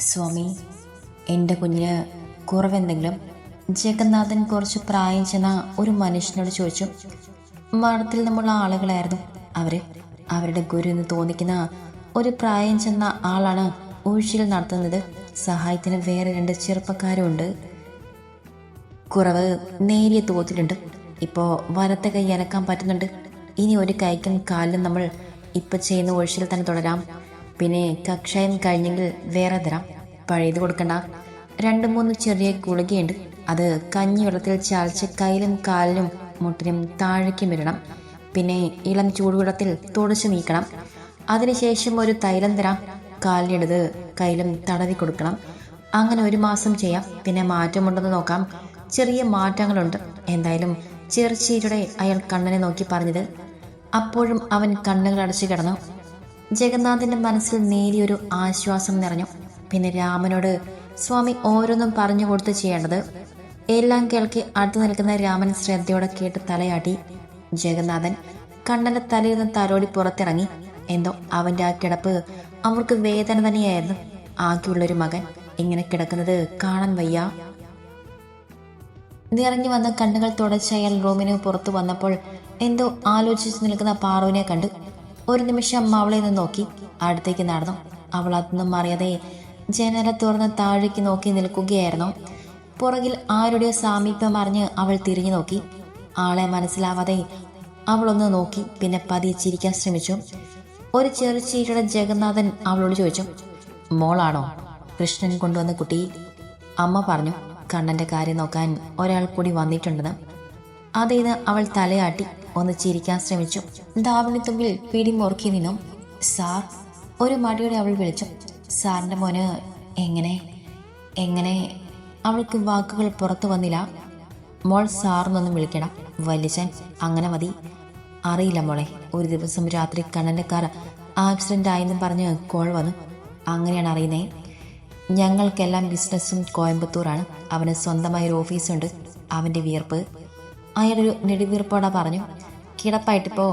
സ്വാമി, എൻ്റെ കുഞ്ഞിന് കുറവെന്തെങ്കിലും? ജഗന്നാഥൻ കുറച്ച് പ്രായം ചെന്ന ഒരു മനുഷ്യനോട് ചോദിച്ചു. മഠത്തിൽ നിന്നുള്ള ആളുകളായിരുന്നു അവർ. അവരുടെ ഗുരു എന്ന് തോന്നിക്കുന്ന ഒരു പ്രായം ചെന്ന ആളാണ് ഊഴിയിൽ നടത്തുന്നത്. സഹായത്തിന് വേറെ 2 ചെറുപ്പക്കാരുണ്ട്. കുറവ് നേരിയ തോതിലുണ്ട്. ഇപ്പോൾ വലത്തെ കൈ അനക്കാൻ പറ്റുന്നുണ്ട്. ഇനി ഒരു കൈക്കും കാലിലും നമ്മൾ ഇപ്പം ചെയ്യുന്ന ഊഴിയിൽ തന്നെ തുടരാം. പിന്നെ കക്ഷായം കഴിഞ്ഞെങ്കിൽ വേറെ തരാം. പഴയത് കൊടുക്കണ്ട. 2-3 ചെറിയ ഗുളികയുണ്ട്. അത് കഞ്ഞിവെള്ളത്തിൽ ചാലിച്ച് കയ്യിലും കാലിലും മുട്ടിനും താഴേക്കും ഇടണം. പിന്നെ ഇളം ചൂടുവെള്ളത്തിൽ തുടച്ചു നീക്കണം. അതിനുശേഷം ഒരു തൈലം തരാം. കാലിലിടത് കയ്യിലും തടവി കൊടുക്കണം. അങ്ങനെ 1 മാസം ചെയ്യാം. പിന്നെ മാറ്റമുണ്ടെന്ന് നോക്കാം. ചെറിയ മാറ്റങ്ങളുണ്ട്. എന്തായാലും ചെറുചീരുടെ അയാൾ കണ്ണനെ നോക്കി പറഞ്ഞത്. അപ്പോഴും അവൻ കണ്ണുകൾ അടച്ചു കിടന്നു. ജഗന്നാഥിൻ്റെ മനസ്സിൽ നേരിയൊരു ആശ്വാസം നിറഞ്ഞു. പിന്നെ രാമനോട് സ്വാമി ഓരോന്നും പറഞ്ഞു കൊടുത്ത് ചെയ്യേണ്ടത്. എല്ലാം കേൾക്കി അടുത്തു നിൽക്കുന്ന രാമൻ ശ്രദ്ധയോടെ കേട്ട് തലയാട്ടി. ജഗന്നാഥൻ കണ്ണൻ്റെ തലയിൽ നിന്ന് തലോടി പുറത്തിറങ്ങി. എന്തോ അവൻ്റെ ആ കിടപ്പ് അവർക്ക് വേദന തന്നെയായിരുന്നു. ആകെയുള്ളൊരു മകൻ ഇങ്ങനെ കിടക്കുന്നത് കാണാൻ വയ്യ. നിറഞ്ഞു വന്ന കണ്ണുകൾ തുടച്ച് അയാൾ റൂമിന് പുറത്തു വന്നപ്പോൾ എന്തോ ആലോചിച്ച് നിൽക്കുന്ന പാറുവിനെ കണ്ടു. ഒരു നിമിഷം അവളെ നിന്ന് നോക്കി അടുത്തേക്ക് നടന്നു. അവൾ അതൊന്നും അറിയാതെ ജനല തുറന്ന് താഴേക്ക് നോക്കി നിൽക്കുകയായിരുന്നു. പുറകിൽ ആരുടെ സാമീപ്യം അറിഞ്ഞ് അവൾ തിരിഞ്ഞു നോക്കി. ആളെ മനസ്സിലാവാതെ അവളൊന്ന് നോക്കി. പിന്നെ പതിയെ ചിരിക്കാൻ ശ്രമിച്ചു. ഒരു ചെറുചീരുടെ ജഗന്നാഥൻ അവളോട് ചോദിച്ചു, മോളാണോ കൃഷ്ണൻ കൊണ്ടുവന്ന കുട്ടി? അമ്മ പറഞ്ഞു കണ്ണൻ്റെ കാര്യം നോക്കാൻ ഒരാൾ കൂടി വന്നിട്ടുണ്ടെന്ന്. അതേന്ന് അവൾ തലയാട്ടി ഒന്ന് ചിരിക്കാൻ ശ്രമിച്ചു. ധാവണിത്തുമ്പിൽ പിടി മുറുക്കി നിന്നു. സാർ, ഒരു മടിയോടെ അവൾ വിളിച്ചു. സാറിൻ്റെ മോന് എങ്ങനെ അവൾക്ക് വാക്കുകൾ പുറത്തു വന്നില്ല. മോൾ സാറിനൊന്നും വിളിക്കണം, വലിച്ചൻ, അങ്ങനെ മതി. അറിയില്ല മോളെ, ഒരു ദിവസം രാത്രി കണ്ണൻ്റെ കാർ ആക്സിഡൻ്റ് ആയെന്നും പറഞ്ഞ് കോൾ വന്നു. അങ്ങനെയാണ് അറിയുന്നേ. ഞങ്ങൾക്കെല്ലാം ബിസിനസ്സും കോയമ്പത്തൂരാണ്. അവന് സ്വന്തമായൊരു ഓഫീസുണ്ട്. അവൻ്റെ വിയർപ്പ്. അയാളൊരു നെടുവീർപ്പോടെ പറഞ്ഞു. കിടപ്പായിട്ടിപ്പോൾ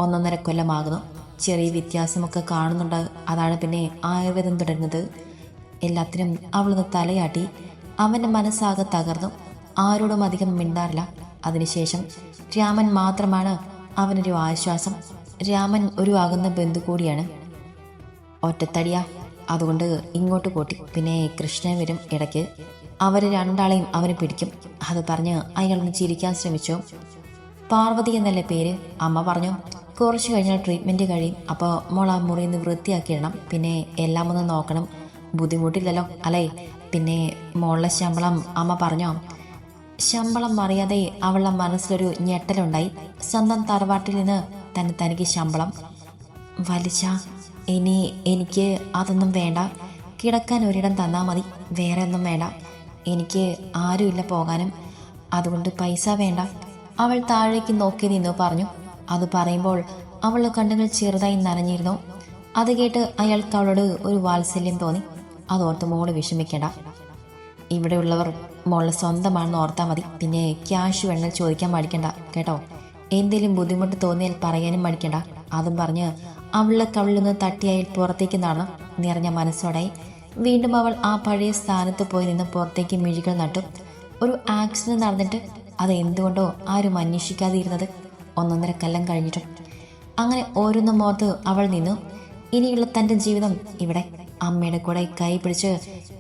1.5 കൊല്ലമാകുന്നു. ചെറിയ വ്യത്യാസമൊക്കെ കാണുന്നുണ്ട്. അതാണ് പിന്നെ ആയുർവേദം തുടരുന്നത്. എല്ലാത്തിനും അവളൊന്ന് തലയാട്ടി. അവൻ്റെ മനസ്സാകെ തകർന്നു. ആരോടും അധികം മിണ്ടാറില്ല. അതിനുശേഷം രാമൻ മാത്രമാണ് അവനൊരു ആശ്വാസം. രാമൻ ഒരു അകന്ന ബന്ധു കൂടിയാണ്. ഒറ്റത്തടിയാ, അതുകൊണ്ട് ഇങ്ങോട്ട് കൂട്ടി. പിന്നെ കൃഷ്ണൻ വരും ഇടയ്ക്ക്. അവർ 2 ആളെയും അവന് പിടിക്കും. അത് പറഞ്ഞ് അയാളൊന്ന് ചിരിക്കാൻ ശ്രമിച്ചു. പാർവതി എന്നല്ലേ പേര്? അമ്മ പറഞ്ഞു. കുറച്ച് കഴിഞ്ഞാൽ ട്രീറ്റ്മെൻറ്റ് കഴിയും. അപ്പോൾ മോൾ ആ മുറിയിൽ നിന്ന് വൃത്തിയാക്കിയിടണം. പിന്നെ എല്ലാം ഒന്ന് നോക്കണം. ബുദ്ധിമുട്ടില്ലല്ലോ അല്ലേ? പിന്നെ മോളുടെ ശമ്പളം അമ്മ പറഞ്ഞോ? ശമ്പളം അറിയാതെ അവളുടെ മനസ്സിലൊരു ഞെട്ടലുണ്ടായി. സ്വന്തം തറവാട്ടിൽ നിന്ന് തന്നെ തനിക്ക് ശമ്പളം? വലിച്ച എനിക്ക് അതൊന്നും വേണ്ട. കിടക്കാൻ ഒരിടം തന്നാൽ മതി, വേറെ ഒന്നും വേണ്ട. എനിക്ക് ആരുമില്ല പോകാനും, അതുകൊണ്ട് പൈസ വേണ്ട. അവൾ താഴേക്ക് നോക്കി നിന്നു പറഞ്ഞു. അത് പറയുമ്പോൾ അവളുടെ കണ്ണുകൾ ചെറുതായി നനഞ്ഞിരുന്നു. അത് കേട്ട് അയാൾക്ക് അവളോട് ഒരു വാത്സല്യം തോന്നി. അതോർത്ത് മോള് വിഷമിക്കേണ്ട. ഇവിടെയുള്ളവർ മോളെ സ്വന്തമാണെന്ന് ഓർത്താൽ മതി. പിന്നെ ക്യാഷ് വേണമെങ്കിൽ ചോദിക്കാൻ മടിക്കണ്ട കേട്ടോ. എന്തെങ്കിലും ബുദ്ധിമുട്ട് തോന്നിയാൽ പറയാനും മടിക്കണ്ട. അതും പറഞ്ഞ് അവളുടെ കവിളിൽ നിന്ന് തട്ടി അയാൾ പുറത്തേക്ക് നടന്നു. നിറഞ്ഞ മനസ്സോടെ വീണ്ടും അവൾ ആ പഴയ സ്ഥാനത്ത് പോയി നിന്ന് പുറത്തേക്ക് മിഴികൾ നട്ടു. ഒരു ആക്സിഡന്റ് നടന്നിട്ട് അത് എന്തുകൊണ്ടോ ആരും അന്വേഷിക്കാതിരുന്നത്. 1.5 കൊല്ലം കഴിഞ്ഞിട്ടും. അങ്ങനെ ഓരോന്നും ഓർത്ത് അവൾ നിന്നു. ഇനിയുള്ള തൻ്റെ ജീവിതം ഇവിടെ. അമ്മയുടെ കൂടെ കൈ പിടിച്ച്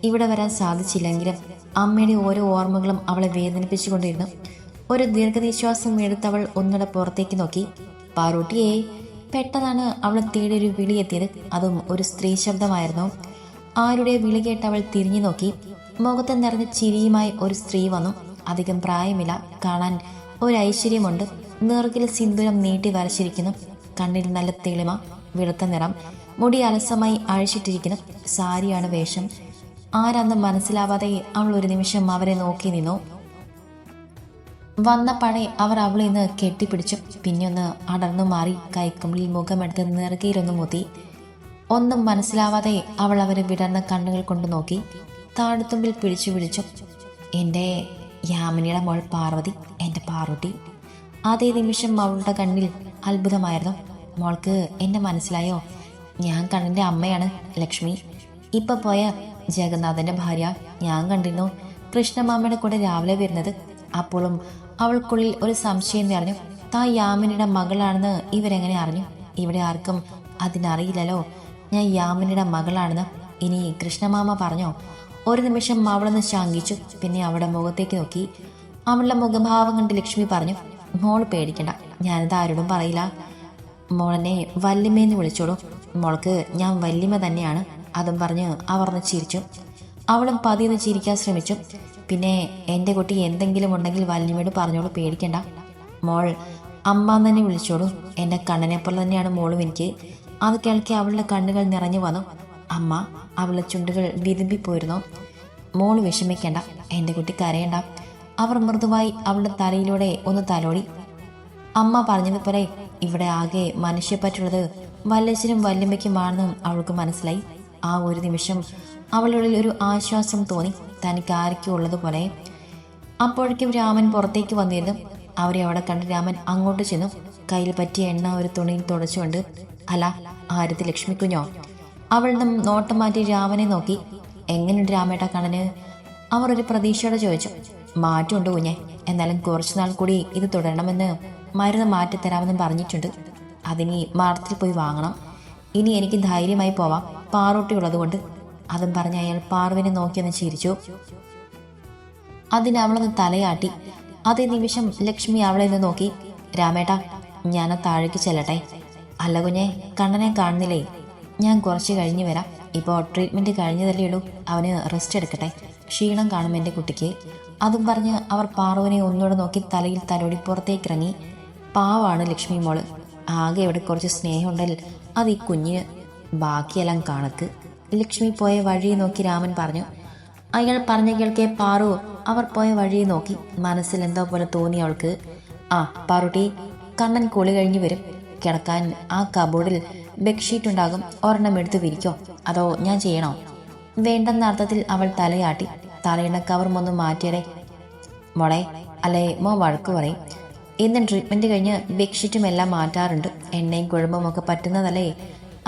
ഇവിടെ വരാൻ സാധിച്ചില്ലെങ്കിലും അമ്മയുടെ ഓരോ ഓർമ്മകളും അവളെ വേദനിപ്പിച്ചുകൊണ്ടിരുന്നു. ഒരു ദീർഘനിശ്വാസം എടുത്തവൾ ഒന്നുകൂടെ പുറത്തേക്ക് നോക്കി. പാറൂട്ടിയേ! പെട്ടെന്നാണ് അവളെ തേടിയൊരു വിളി എത്തിയത്. അതും ഒരു സ്ത്രീ ശബ്ദമായിരുന്നു. ആരുടെ വിളി കേട്ട് അവൾ തിരിഞ്ഞു നോക്കി. മുഖത്ത് നിറഞ്ഞ ചിരിയുമായി ഒരു സ്ത്രീ വന്നു. അധികം പ്രായമില്ല. കാണാൻ ഒരു ഐശ്വര്യമുണ്ട്. നെറുകിൽ സിന്ദൂരം നീട്ടി വരച്ചിരിക്കുന്നു. കണ്ണിൽ നല്ല തെളിമ, വെളുത്ത നിറം. മുടി അലസമായി അഴിച്ചിട്ടിരിക്കുന്നു. സാരിയാണ് വേഷം. ആരാന്ന് മനസ്സിലാവാതെ അവൾ ഒരു നിമിഷം അവരെ നോക്കി നിന്നു. വന്ന പഴയ അവർ അവളെ ഇന്ന് കെട്ടിപ്പിടിച്ചു. പിന്നെയൊന്ന് അടർന്നു മാറി കൈക്കുമ്പിളിൽ മുഖമെടുത്ത് നെറുകയിലൊന്നു മുത്തി. ഒന്നും മനസ്സിലാവാതെ അവൾ അവരെ വിടർന്ന കണ്ണുകൾ കൊണ്ട് നോക്കി. താഴത്തുമ്പിൽ പിടിച്ചു വിളിച്ചു. എൻ്റെ യാമിനിയുടെ മോൾ പാർവതി, എൻ്റെ പാറൂട്ടി. അതേ നിമിഷം അവളുടെ കണ്ണിൽ അത്ഭുതമായിരുന്നു. മോൾക്ക് എന്നെ മനസ്സിലായോ? ഞാൻ കണ്ണൻ്റെ അമ്മയാണ്, ലക്ഷ്മി. ഇപ്പം പോയ ജഗന്നാഥൻ്റെ ഭാര്യ ഞാൻ കണ്ടിരുന്നു കൃഷ്ണമാമയുടെ കൂടെ രാവിലെ വരുന്നത്. അപ്പോഴും അവൾക്കുള്ളിൽ ഒരു സംശയം നിറഞ്ഞു. താൻ യാമിനിയുടെ മകളാണെന്ന് ഇവരെങ്ങനെ അറിഞ്ഞു? ഇവിടെ ആർക്കും അതിനറിയില്ലല്ലോ ഞാൻ യാമിനിയുടെ മകളാണെന്ന്. ഇനി കൃഷ്ണമാമ പറഞ്ഞോ? ഒരു നിമിഷം അവളൊന്ന് ശങ്കിച്ചു. പിന്നെ അവളുടെ മുഖത്തേക്ക് നോക്കി. അവളുടെ മുഖഭാവം കണ്ട് ലക്ഷ്മി പറഞ്ഞു, മോൾ പേടിക്കണ്ട, ഞാനിത് ആരോടും പറയില്ല. മോളെന്നെ വല്യമ്മയെന്ന് വിളിച്ചോളൂ. മോൾക്ക് ഞാൻ വല്യമ്മ തന്നെയാണ്. അതും പറഞ്ഞ് അവർ ചിരിച്ചു. അവളും പതിയൊന്ന് ചിരിക്കാൻ ശ്രമിച്ചു. പിന്നെ എൻ്റെ കുട്ടി എന്തെങ്കിലും ഉണ്ടെങ്കിൽ വല്യമ്മയോട് പറഞ്ഞോളൂ, പേടിക്കണ്ട. മോൾ അമ്മ തന്നെ വിളിച്ചോളൂ. എൻ്റെ കണ്ണനെപ്പോലെ തന്നെയാണ് മോളും എനിക്ക്. അത് കേൾക്കി അവളുടെ കണ്ണുകൾ നിറഞ്ഞു വന്നു. അമ്മ. അവളുടെ ചുണ്ടുകൾ വിതുമ്പിപ്പോയിരുന്നു. മോള് വിഷമിക്കേണ്ട, എൻ്റെ കുട്ടി കരയണ്ട. അവർ മൃദുവായി അവളുടെ തലയിലൂടെ ഒന്ന് തലോടി. അമ്മ പറഞ്ഞതുപോലെ ഇവിടെ ആകെ മനുഷ്യപ്പറ്റുള്ളത് വല്ലച്ചനും വല്യമ്മയ്ക്കുമാണെന്നും അവൾക്ക് മനസ്സിലായി. ആ ഒരു നിമിഷം അവളുള്ളിൽ ഒരു ആശ്വാസം തോന്നി, തനിക്ക് ആർക്കും ഉള്ളതുപോലെ. അപ്പോഴേക്കും രാമൻ പുറത്തേക്ക് വന്നിരുന്നു. അവരെ അവിടെ കണ്ട് രാമൻ അങ്ങോട്ട് ചെന്നു. കയ്യിൽ പറ്റിയ എണ്ണ ഒരു തുണിയിൽ തുടച്ചുകൊണ്ട്. അല്ല, ആരത്തി ലക്ഷ്മി കുഞ്ഞോ? അവൾ നോട്ടം മാറ്റി രാമനെ നോക്കി. എങ്ങനെയുണ്ട് രാമേട്ട കണ്ണന്? അവർ ഒരു പ്രതീക്ഷയോടെ ചോദിച്ചു. മാറ്റമുണ്ട് കുഞ്ഞെ, എന്നാലും കുറച്ചുനാൾ കൂടി ഇത് തുടരണമെന്ന് മരുന്ന് മാറ്റിത്തരാമെന്നും പറഞ്ഞിട്ടുണ്ട്. അതിനി മാർത്തിൽ പോയി വാങ്ങണം. ഇനി എനിക്ക് ധൈര്യമായി പോവാം, പാറൂട്ടി ഉള്ളതുകൊണ്ട്. അതും പറഞ്ഞ് അയാൾ പാർവിനെ നോക്കിയൊന്ന് ചിരിച്ചു. അതിനവളൊന്ന് തലയാട്ടി. അതേ നിമിഷം ലക്ഷ്മി അവളെ നിന്ന് നോക്കി. രാമേട്ട, ഞാൻ താഴേക്ക് ചെല്ലട്ടെ? അല്ല കുഞ്ഞെ, കണ്ണനെ കാണുന്നില്ലേ? ഞാൻ കുറച്ച് കഴിഞ്ഞ് വരാം. ഇപ്പോൾ ട്രീറ്റ്മെൻറ്റ് കഴിഞ്ഞതല്ലേ ഉള്ളൂ. അവന് റെസ്റ്റ് എടുക്കട്ടെ, ക്ഷീണം കാണും എൻ്റെ കുട്ടിക്ക്. അതും പറഞ്ഞ് അവർ പാറുവിനെ ഒന്നുകൂടെ നോക്കി തലയിൽ തലോടി പുറത്തേക്ക് ഇറങ്ങി. പാവാണ് ലക്ഷ്മി മോള്. ആകെ ഇവിടെ കുറച്ച് സ്നേഹമുണ്ടെങ്കിൽ അത് ഈ കുഞ്ഞിന്, ബാക്കിയെല്ലാം കണക്ക്. ലക്ഷ്മി പോയ വഴിയെ നോക്കി രാമൻ പറഞ്ഞു. അയാൾ പറഞ്ഞ കേൾക്കെ പാറു അവർ പോയ വഴിയെ നോക്കി. മനസ്സിൽ എന്തോ പോലെ തോന്നി അവൾക്ക്. ആ പാറുട്ടി, കണ്ണൻ കുളി കഴിഞ്ഞ് വരും. കിടക്കാൻ ആ കബോർഡിൽ ബെഡ്ഷീറ്റ് ഉണ്ടാകും, ഒരെണ്ണം എടുത്ത് വിരിക്കോ? അതോ ഞാൻ ചെയ്യണോ? വേണ്ടെന്ന അർത്ഥത്തിൽ അവൾ തലയാട്ടി. തലയുടെ കവറുമൊന്നും മാറ്റിയടേ മോളെ, അല്ലേ മോ വഴക്ക് പറയും. എന്നും ട്രീറ്റ്മെൻറ്റ് കഴിഞ്ഞ് ബെഡ്ഷീറ്റും എല്ലാം മാറ്റാറുണ്ട്. എണ്ണയും കുഴമ്പും ഒക്കെ പറ്റുന്നതല്ലേ?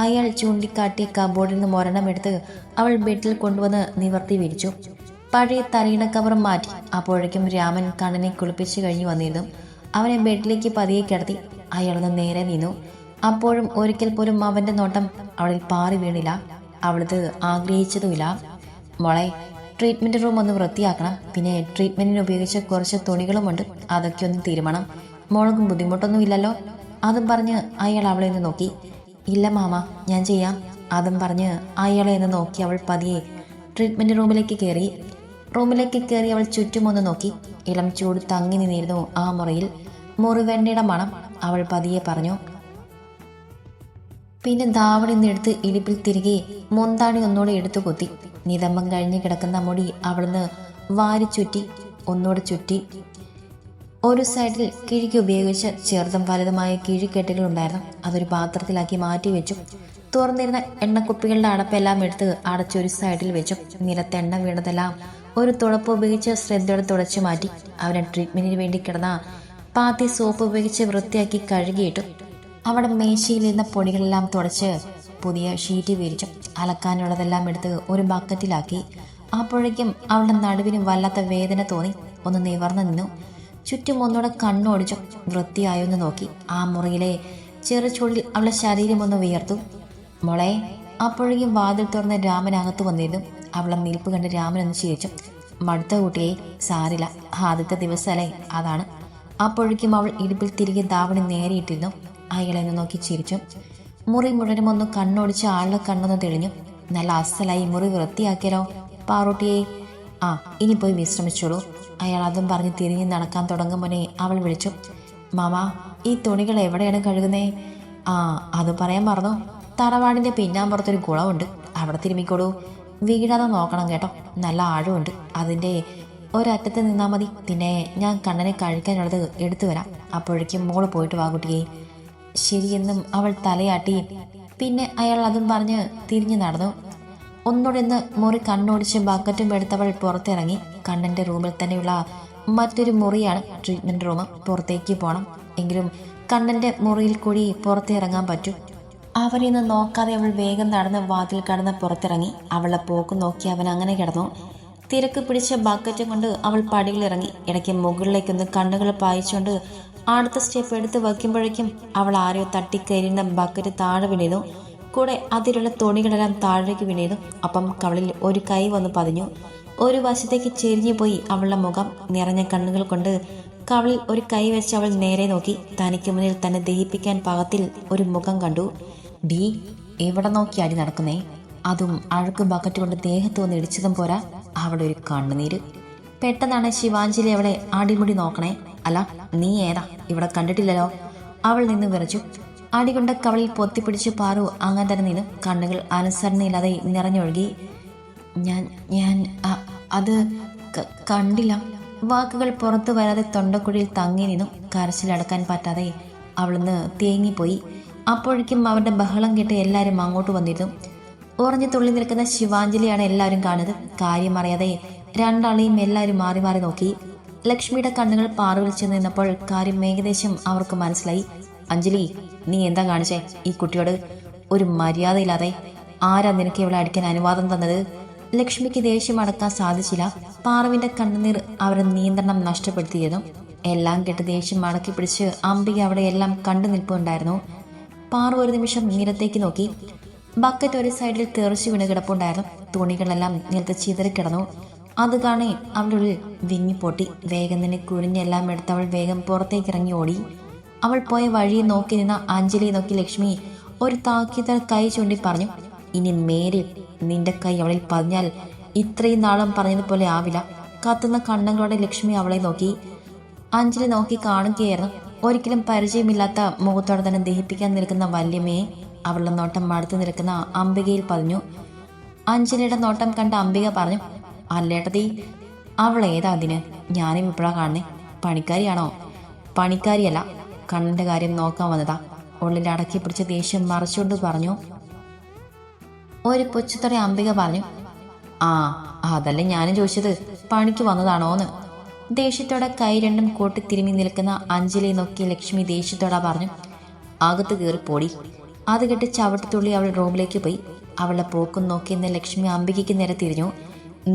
അയാൾ ചൂണ്ടിക്കാട്ടി കബോർഡിൽ നിന്ന് ഒരെണ്ണം എടുത്ത് അവൾ ബെഡിൽ കൊണ്ടുവന്ന് നിവർത്തി വിരിച്ചു. പഴയ തലയുടെ കവറും മാറ്റി. അപ്പോഴേക്കും രാമൻ കണ്ണനെ കുളിപ്പിച്ച് കഴിഞ്ഞ് വന്നിരുന്നു. അവനെ ബെഡിലേക്ക് പതിയെ കിടത്തി. അയാളൊന്ന് നേരെ നിന്നു. അപ്പോഴും ഒരിക്കൽ പോലും അവൻ്റെ നോട്ടം അവളിൽ പാറി വീണില്ല. അവളത് ആഗ്രഹിച്ചതുമില്ല. മോളെ, ട്രീറ്റ്മെൻറ്റ് റൂം ഒന്ന് വൃത്തിയാക്കണം. പിന്നെ ട്രീറ്റ്മെൻറ്റിന് ഉപയോഗിച്ച കുറച്ച് തുണികളുമുണ്ട്, അതൊക്കെ ഒന്ന് തീരുമാനം. മോൾക്കും ബുദ്ധിമുട്ടൊന്നും ഇല്ലല്ലോ? അതും പറഞ്ഞ് അയാൾ അവളെ ഒന്ന് നോക്കി. ഇല്ല മാമ, ഞാൻ ചെയ്യാം. അതും പറഞ്ഞ് അയാളെ ഒന്ന് നോക്കി അവൾ പതിയെ ട്രീറ്റ്മെൻറ്റ് റൂമിലേക്ക് കയറി അവൾ ചുറ്റുമൊന്ന് നോക്കി. ഇളം ചൂട് തങ്ങി നിന്നിരുന്നു ആ മുറിയിൽ. മുറിവെണ്ണയുടെ മണം. അവൾ പതിയെ പറഞ്ഞു. പിന്നെ ധാവണി നിന്നെടുത്ത് ഇടുപ്പിൽ തിരികെ മുന്താണി ഒന്നുകൂടെ എടുത്തു കുത്തി. നിതംബം കഴിഞ്ഞ് കിടക്കുന്ന മുടി അവിടുന്ന് വാരി ചുറ്റി, ഒന്നുകൂടെ ചുറ്റി. ഒരു സൈഡിൽ കിഴിക്ക് ഉപയോഗിച്ച് ചെറുതും വലുതുമായ കിഴിക്കെട്ടുകളുണ്ടായിരുന്നു. അതൊരു പാത്രത്തിലാക്കി മാറ്റി വെച്ചു. തുറന്നിരുന്ന എണ്ണക്കുപ്പികളുടെ അടപ്പെല്ലാം എടുത്ത് അടച്ചൊരു സൈഡിൽ വെച്ചു. നിലത്ത് എണ്ണ വീണതെല്ലാം ഒരു തുളപ്പ് ഉപയോഗിച്ച് ശ്രദ്ധയോടെ തുടച്ചു മാറ്റി. അവനെ ട്രീറ്റ്മെന്റിന് വേണ്ടി കിടന്ന പാത്തി സോപ്പ് ഉപയോഗിച്ച് വൃത്തിയാക്കി കഴുകിയിട്ടു. അവിടെ മേശയിലിരുന്ന പൊടികളെല്ലാം തുടച്ച് പുതിയ ഷീറ്റ് വിരിച്ചു. അലക്കാനുള്ളതെല്ലാം എടുത്ത് ഒരു ബക്കറ്റിലാക്കി. അപ്പോഴേക്കും അവളുടെ നടുവിന് വല്ലാത്ത വേദന തോന്നി. ഒന്ന് നിവർന്നു നിന്നു. ചുറ്റും ഒന്നുകൂടെ കണ്ണോടിച്ചു. വൃത്തിയായൊന്ന് നോക്കി. ആ മുറിയിലെ ചെറുചൂടിൽ അവളുടെ ശരീരം ഒന്ന് വിയർത്തു. മോളെ. അപ്പോഴേക്കും വാതിൽ തുറന്ന് രാമനകത്ത് വന്നിരുന്നു. അവളെ നിൽപ്പ് കണ്ട് രാമനൊന്ന് ചിരിച്ചു. മടുത്ത കുട്ടിയെ, സാരില്ല, ആദ്യത്തെ ദിവസമല്ലേ, അതാണ്. അപ്പോഴേക്കും അവൾ ഇടുപ്പിൽ തിരികെ ധാവണി നേരിയിട്ടിരുന്നു. അയാളെ നോക്കി ചിരിച്ചു. മുറി മുഴുവനും ഒന്ന് കണ്ണോടിച്ച് ആളുടെ കണ്ണൊന്ന് തെളിഞ്ഞു. നല്ല അസലായി മുറി വൃത്തിയാക്കിയാലോ പാറൂട്ടിയെ? ആ, ഇനി പോയി വിശ്രമിച്ചോളൂ. അയാൾ അതും പറഞ്ഞ് തിരിഞ്ഞ് നടക്കാൻ തുടങ്ങുമ്പോഴേ അവൾ വിളിച്ചു. മാമ, ഈ തുണികൾ എവിടെയാണ് കഴുകുന്നേ? ആ, അത് പറയാൻ മറന്നു. തറവാടിൻ്റെ പിന്നാമ്പുറത്തൊരു കുളമുണ്ട്, അവിടെ തിരുമ്മിക്കോളൂ. വീഴാതെ നോക്കണം കേട്ടോ, നല്ല ആഴമുണ്ട്. അതിൻ്റെ ഒരറ്റത്ത് നിന്നാൽ മതി. പിന്നെ ഞാൻ കണ്ണനെ കഴിക്കാനുള്ളത് എടുത്തു വരാം. അപ്പോഴേക്കും മോള് പോയിട്ട് വാ കുട്ടിയെ. ശരിയെന്നും അവൾ തലയാട്ടി. പിന്നെ അയാൾ അതും പറഞ്ഞ് തിരിഞ്ഞു നടന്നു. ഒന്നുടന്ന് മുറി കണ്ണോടിച്ച് ബക്കറ്റും എടുത്തവൾ പുറത്തിറങ്ങി. കണ്ണൻ്റെ റൂമിൽ തന്നെയുള്ള മറ്റൊരു മുറിയാണ് ട്രീറ്റ്മെൻറ്റ് റൂം. പുറത്തേക്ക് പോകണം, എങ്കിലും കണ്ണൻ്റെ മുറിയിൽ കൂടി പുറത്തിറങ്ങാൻ പറ്റൂ. അവരെയൊന്നും നോക്കാതെ അവൾ വേഗം നടന്ന് വാതിൽ കടന്ന് പുറത്തിറങ്ങി. അവളെ പോക്ക് നോക്കി അവൻ അങ്ങനെ കിടന്നു. തിരക്ക് പിടിച്ച ബക്കറ്റും കൊണ്ട് അവൾ പടികളിറങ്ങി. ഇടയ്ക്ക് മുകളിലേക്കൊന്ന് കണ്ണുകൾ പായിച്ചുകൊണ്ട് അടുത്ത സ്റ്റെപ്പ് എടുത്ത് വയ്ക്കുമ്പോഴേക്കും അവൾ ആരെയോ തട്ടിക്കയറിയുന്ന ബക്കറ്റ് താഴെ വീണിരുന്നു. കൂടെ അതിലുള്ള തുണികളെല്ലാം താഴേക്ക് വീണിരുന്നു. അപ്പം കവളിൽ ഒരു കൈ വന്ന് പതിഞ്ഞു. ഒരു വശത്തേക്ക് ചെരിഞ്ഞു പോയി അവളുടെ മുഖം. നിറഞ്ഞ കണ്ണുകൾ കൊണ്ട് കവളിൽ ഒരു കൈ വെച്ച് അവൾ നേരെ നോക്കി. തനിക്ക് മുന്നിൽ തന്നെ ദഹിപ്പിക്കാൻ പാകത്തിൽ ഒരു മുഖം കണ്ടു. ഡി, എവിടെ നോക്കി അടി നടക്കുന്നേ? അതും അഴുക്ക് ബക്കറ്റ് കൊണ്ട് ദേഹത്ത് വന്ന് ഇടിച്ചതും പോരാ അവളുടെ ഒരു കണ്ണുനീര്. പെട്ടെന്നാണ് ശിവാഞ്ജലി അവളെ അടിമുടി നോക്കണേ. അല്ല, നീ ഏതാ? ഇവിടെ കണ്ടിട്ടില്ലല്ലോ. അവൾ നിന്ന് വിറച്ചു. അടികൊണ്ട കവളിൽ പൊത്തിപ്പിടിച്ച് പാറു അങ്ങനെ തന്നെ നിന്നു. കണ്ണുകൾ അനുസരണയില്ലാതെ നിറഞ്ഞൊഴുകി. ഞാൻ അത് കണ്ടില്ല. വാക്കുകൾ പുറത്തു വരാതെ തൊണ്ടക്കുഴിയിൽ തങ്ങി നിന്നു. കരച്ചിലടക്കാൻ പറ്റാതെ അവളൊന്ന് തേങ്ങിപ്പോയി. അപ്പോഴേക്കും അവരുടെ ബഹളം കേട്ട് എല്ലാവരും അങ്ങോട്ട് വന്നിരുന്നു. ഉറഞ്ഞു തുള്ളി നിൽക്കുന്ന ശിവാഞ്ജലിയാണ് എല്ലാവരും കാണുന്നത്. കാര്യം അറിയാതെ രണ്ടാളെയും എല്ലാവരും മാറി മാറി നോക്കി. ലക്ഷ്മിയുടെ കണ്ണുകൾ പാറുവിൽ ചെന്ന് നിന്നപ്പോൾ കാര്യം ഏകദേശം അവർക്ക് മനസ്സിലായി. അഞ്ജലി, നീ എന്താ കാണിച്ചേ ഈ കുട്ടിയോട്? ഒരു മര്യാദയില്ലാതെ. ആരാ നിനക്ക് ഇവളെ അടിക്കാൻ അനുവാദം തന്നത്? ലക്ഷ്മിക്ക് ദേഷ്യം അടക്കാൻ സാധിച്ചില്ല. പാറുവിന്റെ കണ്ണുനീർ അവരുടെ നിയന്ത്രണം നഷ്ടപ്പെടുത്തിയിരുന്നു. എല്ലാം കേട്ട് ദേഷ്യം അടക്കി പിടിച്ച് അംബിക അവിടെ എല്ലാം കണ്ടു നിൽപ്പുണ്ടായിരുന്നു. പാറു ഒരു നിമിഷം നിലത്തേക്ക് നോക്കി. ബക്കറ്റ് ഒരു സൈഡിൽ തെറിച്ചു വീണ് കിടപ്പുണ്ടായിരുന്നു. തുണികളെല്ലാം നിലത്ത് ചിതറിക്കിടന്നു. അത് കാണേ അവളുടെ ഉള്ളിൽ വിങ്ങിപ്പൊട്ടി. വേഗം തന്നെ കുനിഞ്ഞെല്ലാം എടുത്ത് അവൾ വേഗം പുറത്തേക്ക് ഇറങ്ങി ഓടി. അവൾ പോയ വഴിയെ നോക്കി നിന്ന അഞ്ജലിയെ നോക്കി ലക്ഷ്മി ഒരു താക്കീത കൈ ചൂണ്ടി പറഞ്ഞു. ഇനി മേലിൽ നിന്റെ കൈ അവളിൽ പതിഞ്ഞാൽ ഇത്രയും നാളും പറഞ്ഞതുപോലെ ആവില്ല. കത്തുന്ന കണ്ണുകളോടെ ലക്ഷ്മി അവളെ നോക്കി. അഞ്ജലി നോക്കി കാണുകയായിരുന്നു. ഒരിക്കലും പരിചയമില്ലാത്ത മുഖത്തോടെ തന്നെ ദഹിപ്പിക്കാൻ നിൽക്കുന്ന വല്യമ്മയെ അവളുടെ നോട്ടം മടുത്തു നിൽക്കുന്ന അംബികയിൽ പതിഞ്ഞു. അഞ്ജലിയുടെ നോട്ടം കണ്ട അംബിക പറഞ്ഞു, അല്ലേട്ടതി, അവൾ ഏതാ അതിന്? ഞാനും ഇപ്പോഴാണ് കാണുന്നേ. പണിക്കാരിയാണോ? പണിക്കാരിയല്ല, കണ്ണിൻ്റെ കാര്യം നോക്കാൻ വന്നതാ. ഉള്ളിൽ അടക്കി പിടിച്ച ദേഷ്യം മറച്ചുകൊണ്ട് പറഞ്ഞു. ഒരു പുച്ഛത്തോടെ അംബിക പറഞ്ഞു, ആ അതല്ലേ ഞാനും ചോദിച്ചത്, പണിക്ക് വന്നതാണോന്ന്. ദേഷ്യത്തോടെ കൈ രണ്ടും കൂട്ടി തിരുമ്മി നിൽക്കുന്ന അഞ്ജലിയെ നോക്കി ലക്ഷ്മി ദേഷ്യത്തോടെ പറഞ്ഞു, അകത്ത് കയറി പോടി. അത് കെട്ടി ചവിട്ടത്തുള്ളി അവൾ റൂമിലേക്ക് പോയി. അവളെ പോക്കും നോക്കിയെന്ന് ലക്ഷ്മി അംബികയ്ക്ക് നേരെ തിരിഞ്ഞു.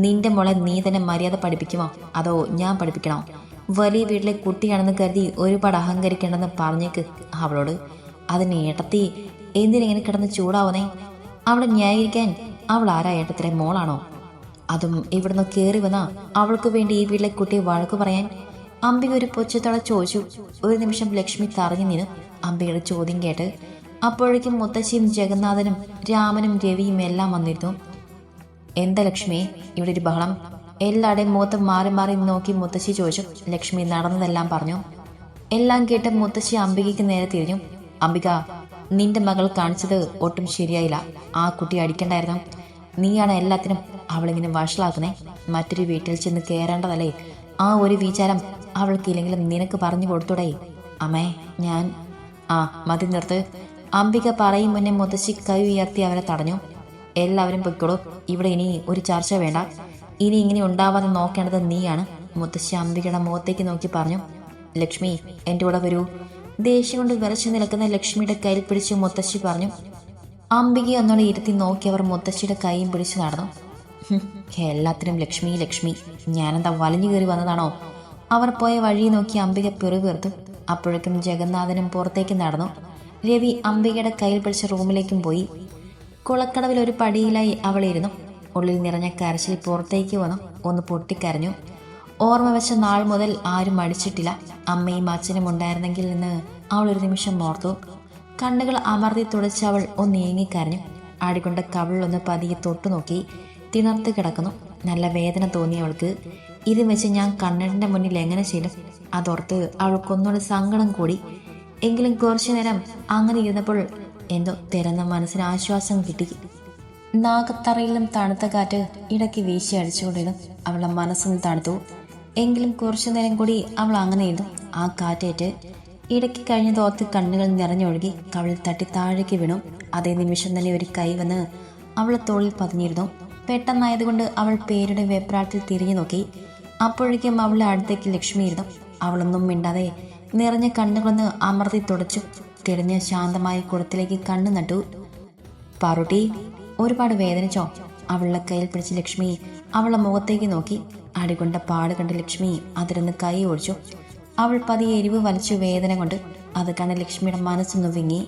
നിന്റെ മോളെ നീ തന്നെ മര്യാദ പഠിപ്പിക്കുമോ അതോ ഞാൻ പഠിപ്പിക്കണോ? വലിയ വീട്ടിലെ കുട്ടിയാണെന്ന് കരുതി ഒരുപാട് അഹങ്കരിക്കേണ്ടെന്ന് പറഞ്ഞേക്ക് അവളോട്. അതിന് ഏട്ടത്തി എന്തിനെങ്ങനെ കിടന്ന് ചൂടാവുന്നേ? അവളെ ന്യായീകരിക്കാൻ അവൾ ആരാ ഏട്ടത്തിലെ മോളാണോ? അതും ഇവിടുന്ന് കയറി വന്ന അവൾക്ക് വേണ്ടി ഈ വീട്ടിലെ കുട്ടിയെ വഴക്കു പറയാൻ? അംബിക ഒരു പൊച്ചത്തോടെ ചോദിച്ചു. ഒരു നിമിഷം ലക്ഷ്മി തറഞ്ഞു നിന്നു അംബികയുടെ ചോദ്യം കേട്ട്. അപ്പോഴേക്കും മുത്തശ്ശിയും ജഗന്നാഥനും രാമനും രവിയും എല്ലാം വന്നിരുന്നു. എന്താ ലക്ഷ്മി ഇവിടെ ഒരു ബഹളം? എല്ലാവരുടെയും മുഖത്ത് മാറി മാറി നോക്കി മുത്തശ്ശി ചോദിച്ചു. ലക്ഷ്മി നടന്നതെല്ലാം പറഞ്ഞു. എല്ലാം കേട്ട് മുത്തശ്ശി അംബികയ്ക്ക് നേരെ തിരിഞ്ഞു. അംബിക, നിന്റെ മകൾ കാണിച്ചത് ഒട്ടും ശരിയായില്ല. ആ കുട്ടി അടിക്കണ്ടായിരുന്നു. നീയാണ് എല്ലാത്തിനും അവളിങ്ങനെ വഷളാക്കുന്നേ. മറ്റൊരു വീട്ടിൽ ചെന്ന് കയറേണ്ടതല്ലേ? ആ ഒരു വിചാരം അവൾക്കില്ലെങ്കിലും നിനക്ക് പറഞ്ഞു കൊടുത്തൂടെ? അമ്മേ, ഞാൻ മതി നിർത്ത്. അംബിക പറയും മുന്നേ മുത്തശ്ശി കൈ ഉയർത്തി അവരെ തടഞ്ഞു. എല്ലാവരും പൊയ്ക്കോളൂ, ഇവിടെ ഇനി ഒരു ചർച്ച വേണ്ട. ഇനി ഇങ്ങനെ ഉണ്ടാവാതെ നോക്കേണ്ടത് നീയാണ്. മുത്തശ്ശി അംബികയുടെ മുഖത്തേക്ക് നോക്കി പറഞ്ഞു. ലക്ഷ്മി, എൻ്റെ കൂടെ വരൂ. ദേഷ്യം കൊണ്ട് വിറച്ചു നിൽക്കുന്ന ലക്ഷ്മിയുടെ കയ്യിൽ പിടിച്ച് മുത്തശ്ശി പറഞ്ഞു. അംബിക ഒന്നോടെ ഇരുത്തി നോക്കി അവർ മുത്തശ്ശിയുടെ കൈയും പിടിച്ചു നടന്നു. എല്ലാത്തിനും ലക്ഷ്മി ലക്ഷ്മി, ഞാനെന്താ വലിഞ്ഞു കയറി വന്നതാണോ? അവർ പോയ വഴി നോക്കി അംബിക പിറുപിറുത്തു. അപ്പോഴേക്കും ജഗന്നാഥനും പുറത്തേക്ക് നടന്നു. രവി അംബികയുടെ കയ്യിൽ പിടിച്ച റൂമിലേക്കും പോയി. കുളക്കടവിൽ ഒരു പടിയിലായി അവളിരുന്നു. ഉള്ളിൽ നിറഞ്ഞ കരച്ചിൽ പുറത്തേക്ക് വന്നു. ഒന്ന് പൊട്ടിക്കരഞ്ഞു. ഓർമ്മ വെച്ച നാൾ മുതൽ ആരും അടിച്ചിട്ടില്ല. അമ്മയും അച്ഛനും ഉണ്ടായിരുന്നെങ്കിൽ എന്ന് അവൾ ഒരു നിമിഷം ഓർത്തു. കണ്ണുകൾ അമർത്തി തുടച്ച് അവൾ ഒന്ന് ഏങ്ങിക്കരഞ്ഞു. ആടിക്കൊണ്ട് കവിളൊന്ന് പതിയെ തൊട്ടു നോക്കി. തിണർത്ത് കിടക്കുന്നു. നല്ല വേദന തോന്നി അവൾക്ക്. ഇത് വെച്ച് ഞാൻ കണ്ണടിൻ്റെ മുന്നിൽ എങ്ങനെ ചെയ്യും? അതോർത്ത് അവൾക്കൊന്നുകൂടി സങ്കടം കൂടി. എങ്കിലും കുറച്ചു നേരം അങ്ങനെ ഇരുന്നപ്പോൾ എന്തോ തിരന്ന മനസ്സിന് ആശ്വാസം കിട്ടി. നാഗത്തറയിലും തണുത്ത കാറ്റ് ഇടയ്ക്ക് വീശി അടിച്ചുകൊണ്ടിരുന്നു. അവളുടെ മനസ്സൊന്ന് തണുത്തു. എങ്കിലും കുറച്ചു നേരം കൂടി അവൾ അങ്ങനെ ഇരുന്നു. ആ കാറ്റേറ്റ് ഇടയ്ക്ക് കഴിഞ്ഞതോർത്ത് കണ്ണുകൾ നിറഞ്ഞൊഴുകി. കവിളിൽ തട്ടി താഴേക്ക് വീണു. അതേ നിമിഷം തന്നെ ഒരു കൈ വന്ന് അവളെ തോളിൽ പതിഞ്ഞിരുന്നു. പെട്ടെന്നായതുകൊണ്ട് അവൾ പേരുടെ വെപ്രാളത്തിൽ തിരിഞ്ഞു നോക്കി. അപ്പോഴേക്കും അവളുടെ അടുത്തേക്ക് ലക്ഷ്മി ഇരുന്നു. അവളൊന്നും മിണ്ടാതെ നിറഞ്ഞ കണ്ണുകളൊന്ന് അമർത്തി തുടച്ചു. തെളിഞ്ഞ ശാന്തമായ കുളത്തിലേക്ക് കണ്ണു നട്ടു. പാറുട്ടി, ഒരുപാട് വേദനിച്ചോ? അവളുടെ കയ്യിൽ പിടിച്ച് ലക്ഷ്മി അവളുടെ മുഖത്തേക്ക് നോക്കി. അടികൊണ്ട പാട് കണ്ട് ലക്ഷ്മി അതിലൊന്ന് കൈ ഒഴിച്ചു. അവൾ പതിയെ എരിവ് വലിച്ചു വേദന കൊണ്ട്. അത് കണ്ട് ലക്ഷ്മിയുടെ മനസ്സൊന്ന് വിങ്ങി.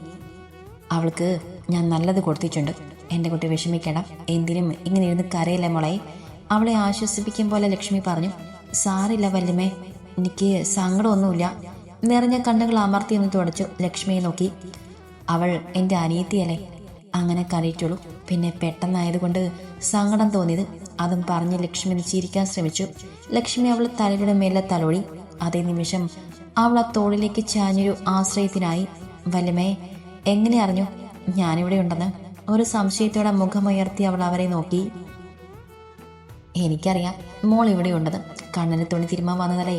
അവൾക്ക് ഞാൻ നല്ലത് കൊടുത്തിട്ടുണ്ട്. എൻ്റെ കുട്ടി വിഷമിക്കേണ്ട, എന്തിനും ഇങ്ങനെ ഇരുന്ന് കരയില്ല മോളെ. അവളെ ആശ്വസിപ്പിക്കും പോലെ ലക്ഷ്മി പറഞ്ഞു. സാറില്ല വല്യമ്മേ, എനിക്ക് സങ്കടമൊന്നുമില്ല. നിറഞ്ഞ കണ്ണുകൾ അമർത്തി ഒന്ന് തുടച്ചു ലക്ഷ്മിയെ നോക്കി. അവൾ എൻ്റെ അനിയത്തിയല്ലേ, അങ്ങനെ കരയിട്ടുള്ളൂ. പിന്നെ പെട്ടെന്നായതുകൊണ്ട് സങ്കടം തോന്നിയത്. അതും പറഞ്ഞ് ലക്ഷ്മി ചിരിക്കാൻ ശ്രമിച്ചു. ലക്ഷ്മി അവൾ തലയുടെ മേലെ തലോടി. അതേ നിമിഷം അവൾ ആ തോളിലേക്ക് ചാഞ്ഞൊരു ആശ്രയത്തിനായി. വല്യമ്മേ, എങ്ങനെ അറിഞ്ഞു ഞാനിവിടെ ഉണ്ടെന്ന്? ഒരു സംശയത്തോടെ മുഖമുയർത്തി അവൾ അവരെ നോക്കി. എനിക്കറിയാം മോൾ ഇവിടെ ഉണ്ടെന്ന്. കണ്ണന് തുണി തിരുമാൻ വന്നതല്ലേ?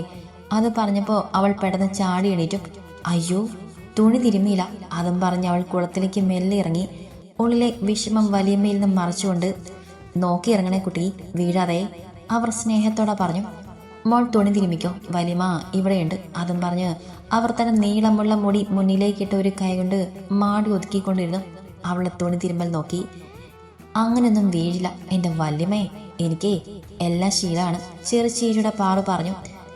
അത് പറഞ്ഞപ്പോൾ അവൾ പെട്ടെന്ന് ചാടി എണീറ്റു. അയ്യോ, തുണി തിരുമിയില്ല. അതും പറഞ്ഞ് അവൾ കുളത്തിലേക്ക് മെല്ലെ ഇറങ്ങി. ഉള്ളിലെ വിഷമം വലിയമ്മയിൽ നിന്ന് മറച്ചുകൊണ്ട്. നോക്കി ഇറങ്ങണേ കുട്ടി, വീഴാതെ, അവർ സ്നേഹത്തോടെ പറഞ്ഞു. മോൾ തുണി തിരുമിക്കോ, വലിയമ്മ ഇവിടെയുണ്ട്. അതും പറഞ്ഞ് അവർ തന്നെ നീളമുള്ള മുടി മുന്നിലേക്കിട്ട് ഒരു കൈ കൊണ്ട് മാടി ഒതുക്കിക്കൊണ്ടിരുന്നു. അവളെ തുണി തിരുമ്മൽ നോക്കി. അങ്ങനെയൊന്നും വീഴില്ല എൻ്റെ വല്യമ്മേ, എനിക്ക് എല്ലാം ശീലമാണ്, ചെറുചീരിയുടെ പാറു പറഞ്ഞു.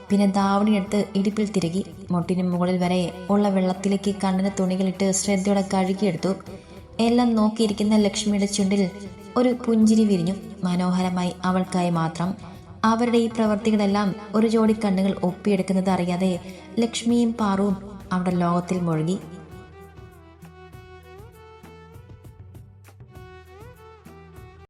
പിന്നെ ധാവണിയെടുത്ത് ഇടുപ്പിൽ തിരുകി. മുട്ടിന് മുകളിൽ വരെ ഉള്ള വെള്ളത്തിലേക്ക് കണ്ണിന് തുണികളിട്ട് ശ്രദ്ധയോടെ കഴുകിയെടുത്തു. എല്ലാം നോക്കിയിരിക്കുന്ന ലക്ഷ്മിയുടെ ചുണ്ടിൽ ഒരു പുഞ്ചിരി വിരിഞ്ഞു. മനോഹരമായി അവൾക്കായി മാത്രം. അവരുടെ ഈ പ്രവൃത്തികളെല്ലാം ഒരു ജോഡി കണ്ണുകൾ ഒപ്പിയെടുക്കുന്നത് അറിയാതെ ലക്ഷ്മിയും പാറുവും അവിടെ ലോകത്തിൽ മുഴുകി.